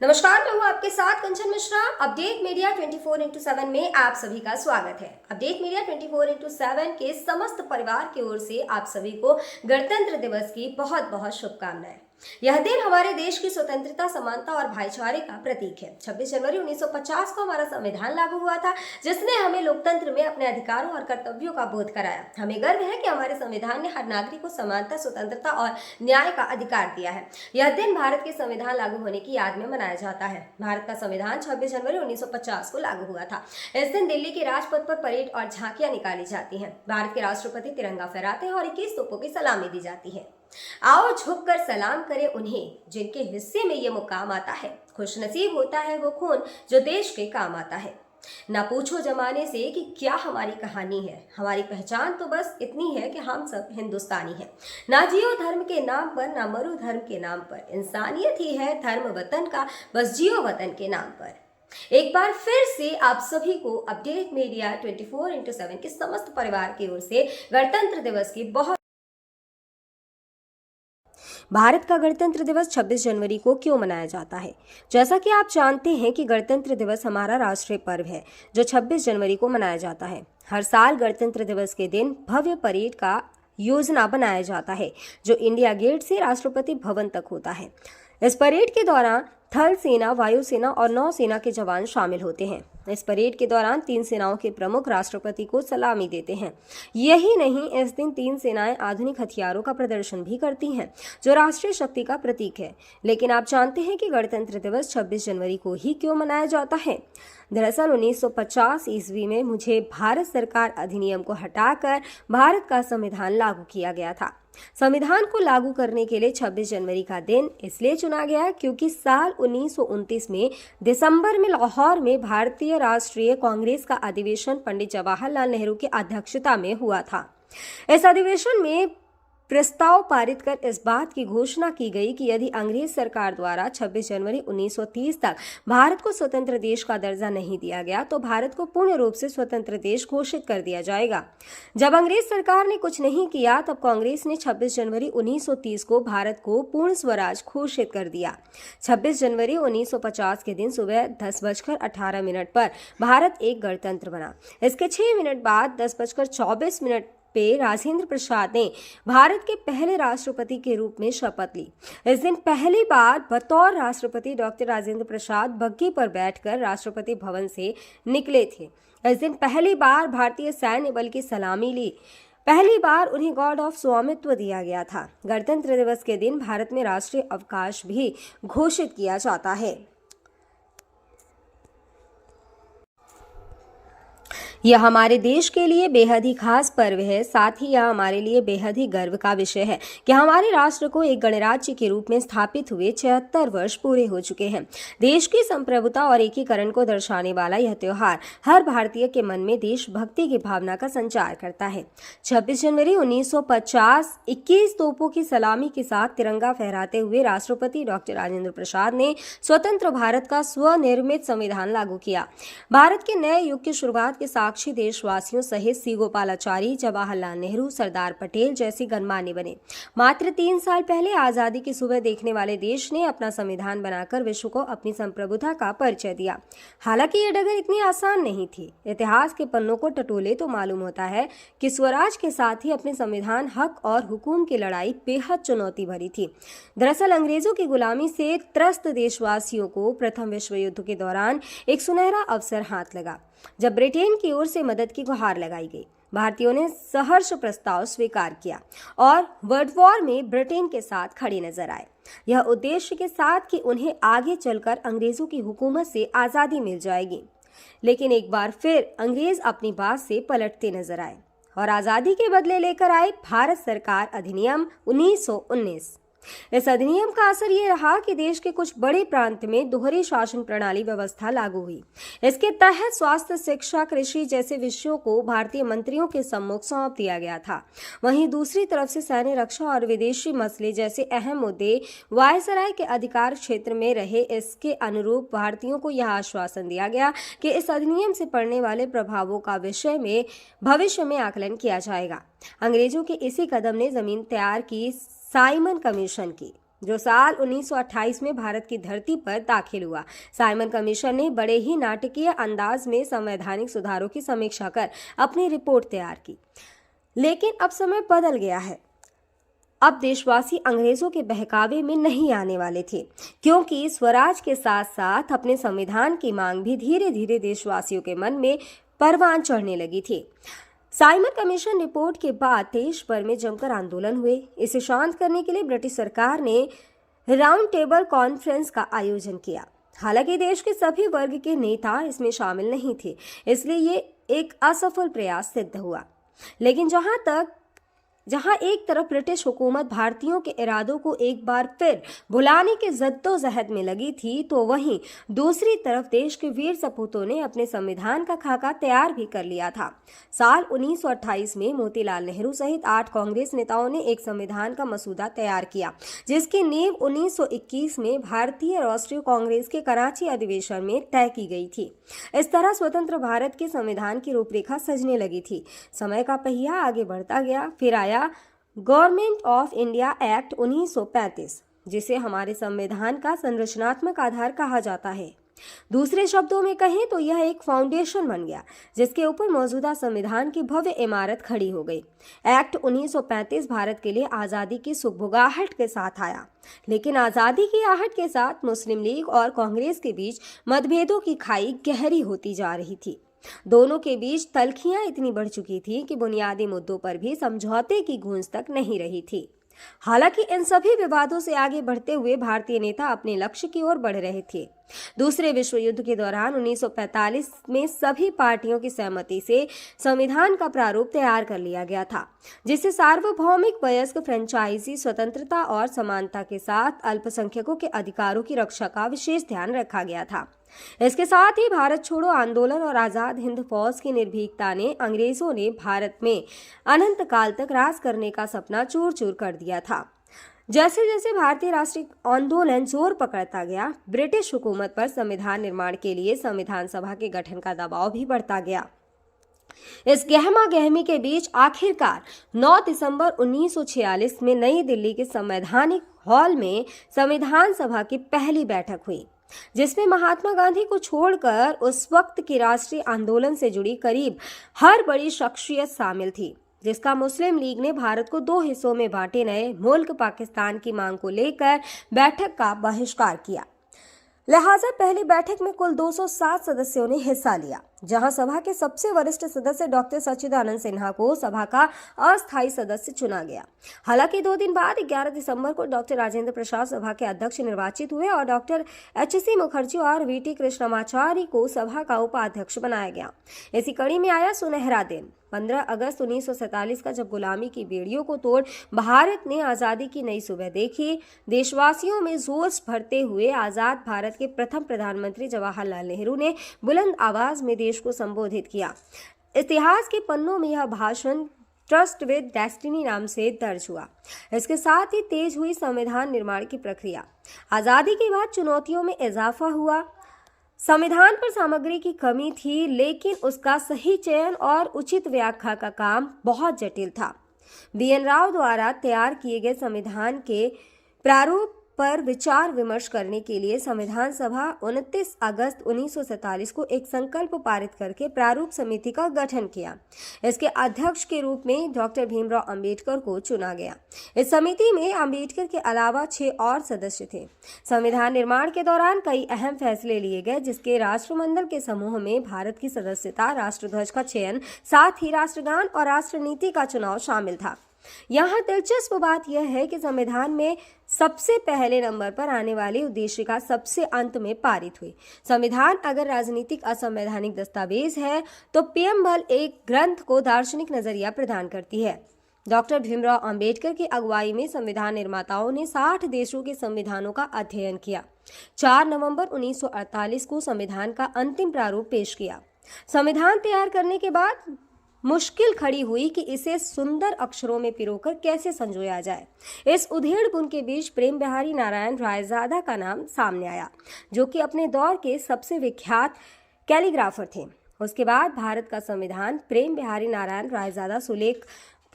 नमस्कार, मैं हूँ आपके साथ कंचन मिश्रा। अपडेट मीडिया 24x7 में आप सभी का स्वागत है। अपडेट मीडिया 24x7 के समस्त परिवार की ओर से आप सभी को गणतंत्र दिवस की बहुत बहुत शुभकामनाएं। यह दिन हमारे देश की स्वतंत्रता, समानता और भाईचारे का प्रतीक है। 26 जनवरी 1950 को हमारा संविधान लागू हुआ था, जिसने हमें लोकतंत्र में अपने अधिकारों और कर्तव्यों का बोध कराया। हमें गर्व है कि हमारे संविधान ने हर नागरिक को समानता, स्वतंत्रता और न्याय का अधिकार दिया है। यह दिन भारत के संविधान लागू होने की याद में मनाया जाता है। भारत का संविधान 26 जनवरी 1950 को लागू हुआ था। इस दिन दिल्ली के राजपथ पर परेड और झांकियां निकाली जाती हैं। भारत के राष्ट्रपति तिरंगा फहराते हैं और 21 तोपों की सलामी दी जाती है। आओ झुककर सलाम करें उन्हें जिनके हिस्से में ये मुकाम आता है। खुशनसीब होता है वो खून जो देश के काम आता है। ना पूछो जमाने से कि क्या हमारी कहानी है, हमारी पहचान तो बस इतनी है कि हम सब हिंदुस्तानी हैं। ना जियो धर्म के नाम पर, ना मरो धर्म के नाम पर, इंसानियत ही है धर्म वतन का, बस जियो वतन के नाम पर। एक बार फिर से आप सभी को अपडेट मीडिया 24x7 के समस्त परिवार की ओर से गणतंत्र दिवस की बहुत। भारत का गणतंत्र दिवस 26 जनवरी को क्यों मनाया जाता है? जैसा कि आप जानते हैं कि गणतंत्र दिवस हमारा राष्ट्रीय पर्व है जो 26 जनवरी को मनाया जाता है। हर साल गणतंत्र दिवस के दिन भव्य परेड का योजना बनाया जाता है जो इंडिया गेट से राष्ट्रपति भवन तक होता है। इस परेड के दौरान थल सेना, वायुसेना और नौसेना के जवान शामिल होते हैं। इस परेड के दौरान तीन सेनाओं के प्रमुख राष्ट्रपति को सलामी देते हैं। यही नहीं, इस दिन तीन सेनाएं आधुनिक हथियारों का प्रदर्शन भी करती हैं जो राष्ट्रीय शक्ति का प्रतीक है। लेकिन आप जानते हैं कि गणतंत्र दिवस 26 जनवरी को ही क्यों मनाया जाता है? दरअसल 1950 ईस्वी में मुझे भारत सरकार अधिनियम को हटाकर भारत का संविधान लागू किया गया था। संविधान को लागू करने के लिए 26 जनवरी का दिन इसलिए चुना गया क्योंकि साल 1929 में दिसंबर में लाहौर में भारतीय राष्ट्रीय कांग्रेस का अधिवेशन पंडित जवाहरलाल नेहरू की अध्यक्षता में हुआ था। इस अधिवेशन में प्रस्ताव पारित कर इस बात की घोषणा की गई कि यदि अंग्रेज सरकार द्वारा 26 जनवरी 1930 तक भारत को स्वतंत्र देश का दर्जा नहीं दिया गया तो भारत को पूर्ण रूप से स्वतंत्र देश घोषित कर दिया जाएगा। जब अंग्रेज सरकार ने कुछ नहीं किया तब कांग्रेस ने 26 जनवरी 1930 को भारत को पूर्ण स्वराज घोषित कर दिया। 26 जनवरी 1950 के दिन सुबह 10:18 पर भारत एक गणतंत्र बना। इसके 6 मिनट बाद 10:24 पे राजेंद्र प्रसाद ने भारत के पहले राष्ट्रपति के रूप में शपथ ली। इस दिन पहली बार बतौर राष्ट्रपति डॉक्टर राजेंद्र प्रसाद बग्घी पर बैठकर राष्ट्रपति भवन से निकले थे। इस दिन पहली बार भारतीय सैन्य बल की सलामी ली। पहली बार उन्हें गॉर्ड ऑफ स्वामित्व दिया गया था। गणतंत्र दिवस के दिन भारत में राष्ट्रीय अवकाश भी घोषित किया जाता है। यह हमारे देश के लिए बेहद ही खास पर्व है। साथ ही यह हमारे लिए बेहद ही गर्व का विषय है कि हमारे राष्ट्र को एक गणराज्य के रूप में स्थापित हुए 76 वर्ष पूरे हो चुके हैं। देश की संप्रभुता और एकीकरण को दर्शाने वाला यह त्योहार हर भारतीय के मन में देशभक्ति की भावना का संचार करता है। 26 जनवरी 1950 21 तोपों की सलामी के साथ तिरंगा फहराते हुए राष्ट्रपति डॉक्टर राजेंद्र प्रसाद ने स्वतंत्र भारत का स्वनिर्मित संविधान लागू किया। भारत के नए युग की शुरुआत के साक्षी देशवासियों सहित सी गोपालाचारी, जवाहरलाल नेहरू, सरदार पटेल जैसे गणमान्य बने। मात्र 3 साल पहले आजादी की सुबह देखने वाले देश ने अपना संविधान बनाकर विश्व को अपनी संप्रभुता का परिचय दिया। हालांकि ये डगर इतनी आसान नहीं थी। इतिहास के पन्नों को टटोले तो मालूम होता है कि स्वराज के साथ ही अपने संविधान, हक और हुकूम की लड़ाई बेहद चुनौती भरी थी। दरअसल अंग्रेजों की गुलामी से त्रस्त देशवासियों को प्रथम विश्व युद्ध के दौरान एक सुनहरा अवसर हाथ लगा जब ब्रिटेन की ओर से मदद की गुहार लगाई गई। भारतीयों ने सहर्ष प्रस्ताव स्वीकार किया और वर्ल्ड वॉर में ब्रिटेन के साथ खड़े नजर आए। यह उद्देश्य के साथ कि उन्हें आगे चलकर अंग्रेजों की हुकूमत से आजादी मिल जाएगी। लेकिन एक बार फिर अंग्रेज अपनी बात से पलटते नजर आए और आजादी के बदले लेकर आए भारत सरकार अधिनियम 1919। इस अधिनियम का असर ये रहा कि देश के कुछ बड़े प्रांत में दोहरी शासन प्रणाली व्यवस्था लागू हुई। इसके तहत स्वास्थ्य, शिक्षा, कृषि जैसे विषयों को भारतीय मंत्रियों के सम्मुख सौंप दिया गया था। वहीं दूसरी तरफ से सैन्य, रक्षा और विदेशी मसले जैसे अहम मुद्दे वायसराय के अधिकार क्षेत्र में रहे। इसके अनुरूप भारतीयों को यह आश्वासन दिया गया कि इस अधिनियम से पड़ने वाले प्रभावों का विषय में भविष्य में आकलन किया जाएगा। अंग्रेजों के इसी कदम ने जमीन तैयार की साइमन कमीशन की। जो साल 1928 में भारत की धरती पर दाखिल हुआ। साइमन कमीशन ने बड़े ही नाटकीय अंदाज में संवैधानिक सुधारों की समीक्षा कर अपनी रिपोर्ट तैयार की। लेकिन अब समय बदल गया है। अब देशवासी अंग्रेजों के बहकावे में नहीं आने वाले थे, क्योंकि स्वराज के साथ साथ अपने संविधान की मांग भी धीरे धीरे देशवासियों के मन में परवान चढ़ने लगी थी। साइमन कमीशन रिपोर्ट के बाद देश भर में जमकर आंदोलन हुए। इसे शांत करने के लिए ब्रिटिश सरकार ने राउंड टेबल कॉन्फ्रेंस का आयोजन किया। हालांकि देश के सभी वर्ग के नेता इसमें शामिल नहीं थे, इसलिए ये एक असफल प्रयास सिद्ध हुआ। लेकिन जहां एक तरफ ब्रिटिश हुकूमत भारतीयों के इरादों को एक बार फिर भुलाने के जद्दोजहद में लगी थी, तो वहीं दूसरी तरफ देश के वीर सपूतों ने अपने संविधान का खाका तैयार भी कर लिया था। साल 1928 में मोतीलाल नेहरू सहित 8 कांग्रेस नेताओं ने एक संविधान का मसूदा तैयार किया, जिसकी नींव 1921 में भारतीय राष्ट्रीय कांग्रेस के कराची अधिवेशन में तय की गई थी। इस तरह स्वतंत्र भारत के संविधान की रूपरेखा सजने लगी थी। समय का पहिया आगे बढ़ता गया। फिर आया गवर्नमेंट ऑफ इंडिया एक्ट 1935, जिसे हमारे संविधान का संरचनात्मक आधार कहा जाता है। दूसरे शब्दों में कहें तो यह एक फाउंडेशन बन गया, जिसके ऊपर मौजूदा संविधान की भव्य इमारत खड़ी हो गई। एक्ट 1935 भारत के लिए आज़ादी की सुगबुगाहट के साथ आया, लेकिन आज़ादी की आहट के साथ मुस्लिम लीग और कांग्रेस के बीच मतभेदों की खाई गहरी होती जा रही थी। दोनों के बीच तल्खियां इतनी बढ़ चुकी थी कि बुनियादी मुद्दों पर भी समझौते की गूंज तक नहीं रही थी। हालांकि इन सभी विवादों से आगे बढ़ते हुए भारतीय नेता अपने लक्ष्य की ओर बढ़ रहे थे। दूसरे विश्व युद्ध के दौरान 1945 में सभी पार्टियों की सहमति से संविधान का प्रारूप तैयार कर लिया गया था, जिसे सार्वभौमिक वयस्क फ्रेंचाइजी स्वतंत्रता और समानता के साथ अल्पसंख्यकों के अधिकारों की रक्षा का विशेष ध्यान रखा गया था। इसके साथ ही भारत छोड़ो आंदोलन और आजाद हिंद फौज की निर्भीकता ने अंग्रेजों ने भारत में अनंत काल तक राज करने का सपना चूर चूर कर दिया था। जैसे जैसे भारतीय राष्ट्रीय आंदोलन जोर पकड़ता गया, ब्रिटिश हुकूमत पर संविधान निर्माण के लिए संविधान सभा के गठन का दबाव भी बढ़ता गया। इस गहमा गहमी के बीच आखिरकार 9 दिसंबर 1946 में नई दिल्ली के संवैधानिक हॉल में संविधान सभा की पहली बैठक हुई, जिसमें महात्मा गांधी को छोड़कर उस वक्त के राष्ट्रीय आंदोलन से जुड़ी करीब हर बड़ी शख्सियत शामिल थी, जिसका मुस्लिम लीग ने भारत को 2 हिस्सों में बांटे नए मुल्क पाकिस्तान की मांग को लेकर बैठक का बहिष्कार किया। लिहाजा पहली बैठक में कुल 207 सदस्यों ने हिस्सा लिया, जहां सभा के सबसे वरिष्ठ सदस्य डॉक्टर सच्चिदानंद सिन्हा को सभा का अस्थायी सदस्य चुना गया। हालांकि 2 दिन बाद 11 दिसंबर को डॉक्टर राजेंद्र प्रसाद सभा के अध्यक्ष निर्वाचित हुए और डॉक्टर एच.सी. मुखर्जी और वी.टी. कृष्णमाचारी को सभा का उपाध्यक्ष बनाया गया। इसी कड़ी में आया सुनहरा दिन 15 अगस्त 1947 का, जब गुलामी की बेड़ियों को तोड़ भारत ने आज़ादी की नई सुबह देखी। देशवासियों में जोश भरते हुए आज़ाद भारत के प्रथम प्रधानमंत्री जवाहरलाल नेहरू ने बुलंद आवाज में देश को संबोधित किया। इतिहास के पन्नों में यह भाषण ट्रस्ट विद डेस्टिनी नाम से दर्ज हुआ। इसके साथ ही तेज हुई संविधान निर्माण की प्रक्रिया। आज़ादी के बाद चुनौतियों में इजाफा हुआ। संविधान पर सामग्री की कमी थी, लेकिन उसका सही चयन और उचित व्याख्या का काम बहुत जटिल था। बी.एन. राव द्वारा तैयार किए गए संविधान के प्रारूप पर विचार विमर्श करने के लिए संविधान सभा 29 अगस्त 1947 को एक संकल्प पारित करके प्रारूप समिति का गठन किया। इसके अध्यक्ष के रूप में डॉक्टर भीमराव अंबेडकर को चुना गया। इस समिति में अंबेडकर के अलावा 6 और सदस्य थे। संविधान निर्माण के दौरान कई अहम फैसले लिए गए, जिसके राष्ट्रमंडल के समूह में भारत की सदस्यता, राष्ट्रध्वज का चयन, साथ ही राष्ट्रगान और राष्ट्रनीति का चुनाव शामिल था। यहाँ दिलचस्प बात यह है कि संविधान में सबसे पहले नंबर पर आने वाली उद्देशिका सबसे अंत में पारित हुई। संविधान अगर राजनीतिक असंवैधानिक दस्तावेज है, तो पीएमएल एक ग्रंथ को दार्शनिक नजरिया प्रदान करती है। डॉक्टर भीमराव अंबेडकर की अगुवाई में संविधान निर्माताओं ने 60 देशों के संविधानों का अध्ययन किया। 4 नवंबर 1948 को संविधान का अंतिम प्रारूप पेश किया। संविधान तैयार करने के बाद मुश्किल खड़ी हुई कि इसे सुंदर अक्षरों में पिरोकर कैसे संजोया जाए। इस उधेड़-बुन के बीच प्रेम बिहारी नारायण रायजादा का नाम सामने आया, जो कि अपने दौर के सबसे विख्यात कैलीग्राफर थे। उसके बाद भारत का संविधान प्रेम बिहारी नारायण रायजादा सुलेख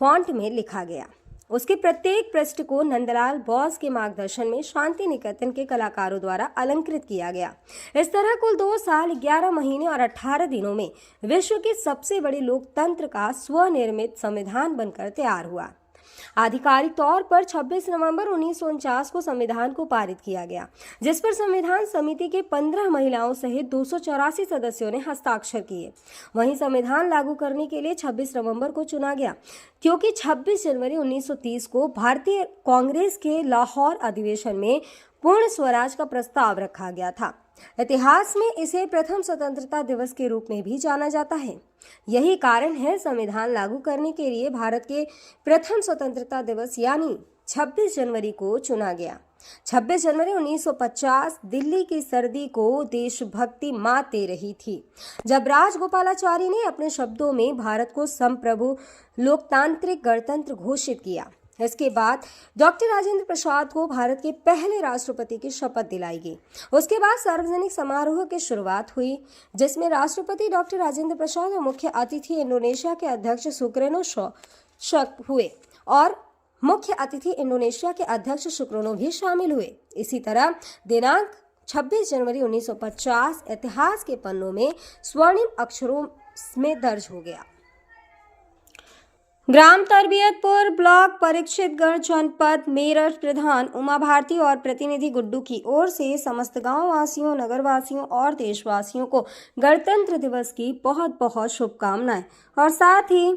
फॉन्ट में लिखा गया। उसके प्रत्येक पृष्ठ को नंदलाल बोस के मार्गदर्शन में शांति निकेतन के कलाकारों द्वारा अलंकृत किया गया। इस तरह कुल 2 साल 11 महीने और 18 दिनों में विश्व के सबसे बड़े लोकतंत्र का स्वनिर्मित संविधान बनकर तैयार हुआ। आधिकारिक तौर पर 26 नवंबर 1949 को संविधान को पारित किया गया, जिस पर संविधान समिति के 15 महिलाओं सहित 284 सदस्यों ने हस्ताक्षर किए। वहीं संविधान लागू करने के लिए 26 नवंबर को चुना गया, क्योंकि 26 जनवरी 1930 को भारतीय कांग्रेस के लाहौर अधिवेशन में पूर्ण स्वराज का प्रस्ताव रखा गया था। इतिहास में इसे प्रथम स्वतंत्रता दिवस के रूप में भी जाना जाता है। यही कारण है संविधान लागू करने के लिए भारत के प्रथम स्वतंत्रता दिवस यानी 26 जनवरी को चुना गया। 26 जनवरी 1950 दिल्ली की सर्दी को देशभक्ति मात दे रही थी, जब राजगोपालाचारी ने अपने शब्दों में भारत को संप्रभु लोकतांत्रिक गणतंत्र घोषित किया। इसके बाद डॉक्टर राजेंद्र प्रसाद को भारत के पहले राष्ट्रपति की शपथ दिलाई गई। उसके बाद सार्वजनिक समारोह की शुरुआत हुई, जिसमें राष्ट्रपति डॉक्टर राजेंद्र प्रसाद और मुख्य अतिथि इंडोनेशिया के अध्यक्ष सुकर्नो हुए और मुख्य अतिथि इंडोनेशिया के अध्यक्ष सुकर्नो भी शामिल हुए। इसी तरह दिनांक 26 जनवरी 1950 इतिहास के पन्नों में स्वर्णिम अक्षरों में दर्ज हो गया। ग्राम तरबियतपुर ब्लॉक परीक्षितगढ़ जनपद मेरठ प्रधान उमा भारती और प्रतिनिधि गुड्डू की ओर से समस्त गांव वासियों, नगर वासियों और देशवासियों को गणतंत्र दिवस की बहुत बहुत शुभकामनाएं और साथ ही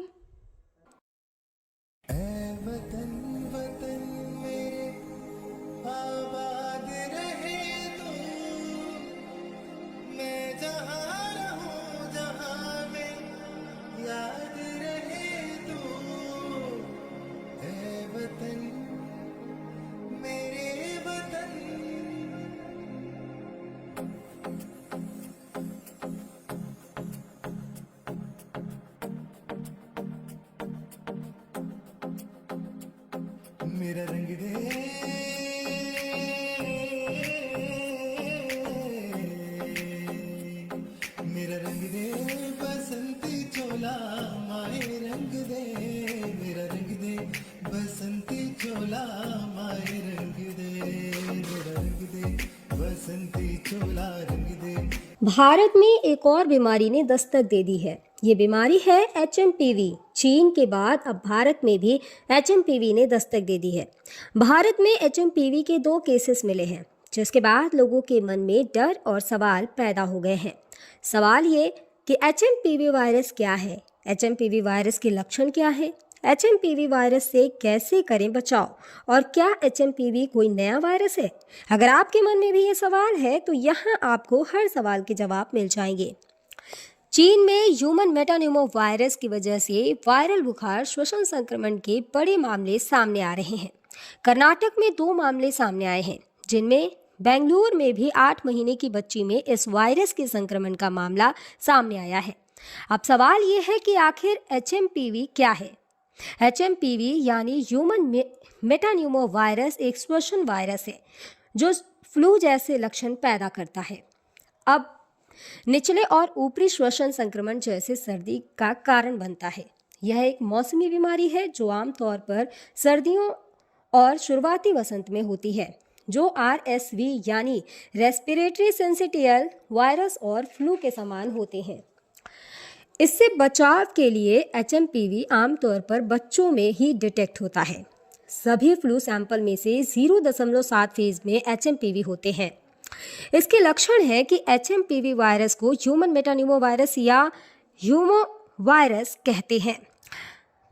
मेरा रंग दे, मेरा रंग दे बसंती चोला माए रंग दे, मेरा रंग दे बसंती चोला माए रंग दे, मेरा रंग दे बसंती चोला रंग दे। भारत में एक और बीमारी ने दस्तक दे दी है। ये बीमारी है HMPV। चीन के बाद अब भारत में भी HMPV ने दस्तक दे दी है। भारत में HMPV के 2 केसेस मिले हैं, जिसके बाद लोगों के मन में डर और सवाल पैदा हो गए हैं। सवाल ये कि HMPV वायरस क्या है, HMPV वायरस के लक्षण क्या है, HMPV वायरस से कैसे करें बचाव और क्या HMPV कोई नया वायरस है। अगर आपके मन में भी ये सवाल है तो यहाँ आपको हर सवाल के जवाब मिल जाएंगे। चीन में ह्यूमन मेटान्यूमो वायरस की वजह से वायरल बुखार श्वसन संक्रमण के बड़े मामले सामने आ रहे हैं। कर्नाटक में 2 मामले सामने आए हैं, जिनमें बेंगलुरु में भी 8 महीने की बच्ची में इस वायरस के संक्रमण का मामला सामने आया है। अब सवाल ये है कि आखिर HMPV क्या है। HMPV यानी ह्यूमन मेटान्यूमो वायरस एक श्वसन वायरस है जो फ्लू जैसे लक्षण पैदा करता है। अब निचले और ऊपरी श्वसन संक्रमण जैसे सर्दी का कारण बनता है। यह एक मौसमी बीमारी है जो आमतौर पर सर्दियों और शुरुआती वसंत में होती है, जो RSV यानी रेस्पिरेटरी सिंसिटियल वायरस और फ्लू के समान होते हैं। इससे बचाव के लिए HMPV आमतौर पर बच्चों में ही डिटेक्ट होता है। सभी फ्लू सैंपल में से 0.7 फेज में HMPV होते हैं। इसके लक्षण है कि HMPV वायरस को ह्यूमन मेटान्यूमो वायरस या ह्यूमो वायरस कहते हैं,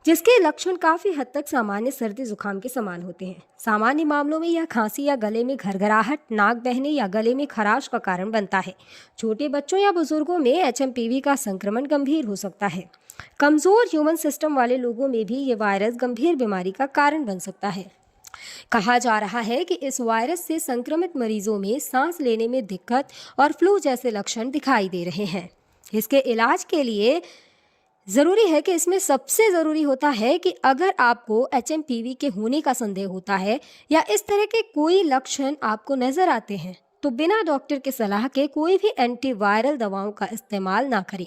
जिसके लक्षण काफ़ी हद तक सामान्य सर्दी जुकाम के समान होते हैं। सामान्य मामलों में यह खांसी या गले में घरघराहट, नाक बहने या गले में खराश का कारण बनता है। छोटे बच्चों या बुजुर्गों में HMPV का संक्रमण गंभीर हो सकता है। कमज़ोर ह्यूमन सिस्टम वाले लोगों में भी ये वायरस गंभीर बीमारी का कारण बन सकता है। कहा जा रहा है कि इस वायरस से संक्रमित मरीजों में सांस लेने में दिक्कत और फ्लू जैसे लक्षण दिखाई दे रहे हैं। इसके इलाज के लिए ज़रूरी है कि इसमें सबसे ज़रूरी होता है कि अगर आपको HMPV के होने का संदेह होता है या इस तरह के कोई लक्षण आपको नज़र आते हैं तो बिना डॉक्टर के सलाह के कोई भी एंटीवायरल दवाओं का इस्तेमाल ना करें।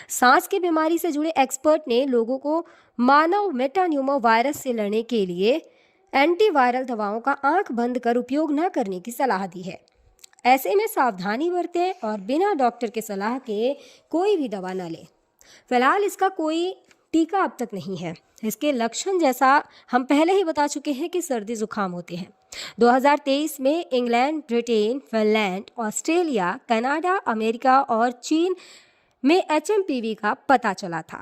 सांस की बीमारी से जुड़े एक्सपर्ट ने लोगों को मानव मेटान्यूमो वायरस से लड़ने के लिए एंटीवायरल दवाओं का आंख बंद कर उपयोग न करने की सलाह दी है। ऐसे में सावधानी बरतें और बिना डॉक्टर के सलाह के कोई भी दवा न लें। फिलहाल इसका कोई टीका अब तक नहीं है। इसके लक्षण जैसा हम पहले ही बता चुके हैं कि सर्दी जुकाम होते हैं। 2023 में England, Britain, Finland, Australia, Canada, America और चीन में HMPV का पता चला था।